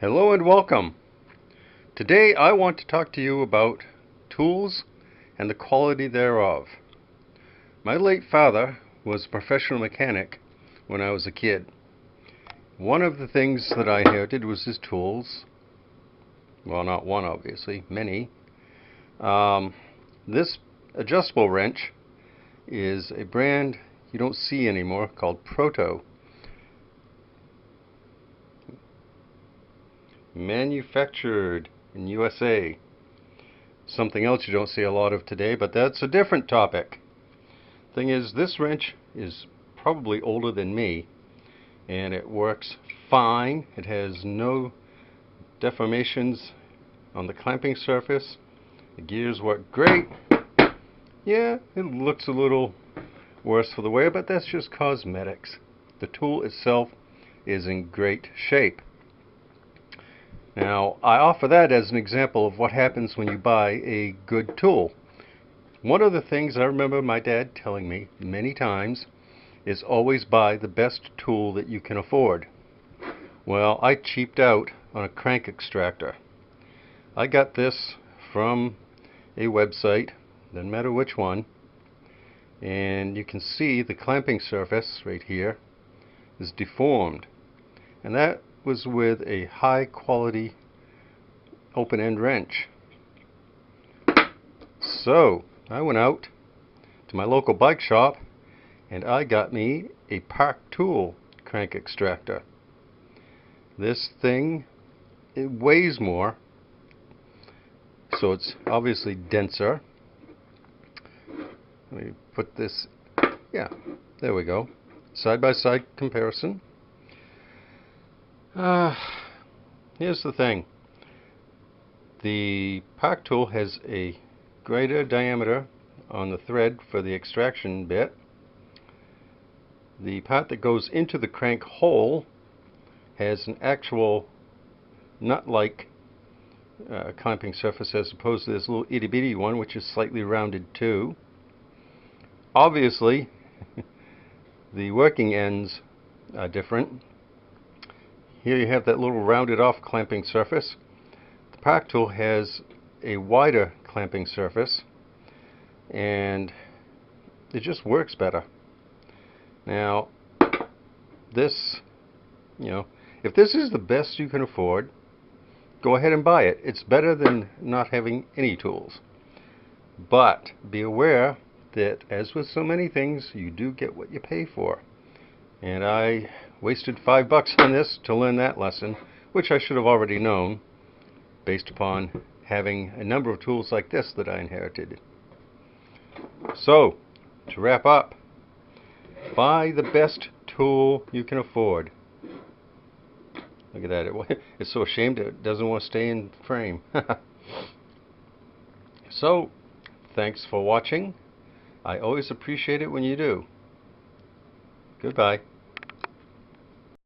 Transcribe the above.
Hello and welcome. Today I want to talk to you about tools and the quality thereof. My late father was a professional mechanic when I was a kid. One of the things that I inherited was his tools. Well, not one obviously, many. This adjustable wrench is a brand you don't see anymore called Proto. Manufactured in USA. Something else you don't see a lot of today, but that's a different topic. Thing is, this wrench is probably older than me, and it works fine. It has no deformations on the clamping surface. The gears work great. Yeah, it looks a little worse for the wear, but that's just cosmetics. The tool itself is in great shape. Now, I offer that as an example of what happens when you buy a good tool. One of the things I remember my dad telling me many times is always buy the best tool that you can afford. Well, I cheaped out on a crank extractor. I got this from a website, doesn't matter which one, and you can see the clamping surface right here is deformed, and that was with a high quality open-end wrench. So I went out to my local bike shop and I got me a Park Tool crank extractor. This thing, it weighs more, so it's obviously denser. Let me put this, yeah, there we go. Side-by-side comparison. Here's the thing. The Park Tool has a greater diameter on the thread for the extraction bit. The part that goes into the crank hole has an actual nut-like clamping surface as opposed to this little itty-bitty one, which is slightly rounded too. Obviously, the working ends are different. Here you have that little rounded off clamping surface. The Park Tool has a wider clamping surface and it just works better. Now, this, if this is the best you can afford, go ahead and buy it. It's better than not having any tools. But be aware that, as with so many things, you do get what you pay for. And I wasted $5 on this to learn that lesson, which I should have already known based upon having a number of tools like this that I inherited. So, to wrap up, buy the best tool you can afford. Look at that, it's so ashamed it doesn't want to stay in frame. So, thanks for watching. I always appreciate it when you do. Goodbye.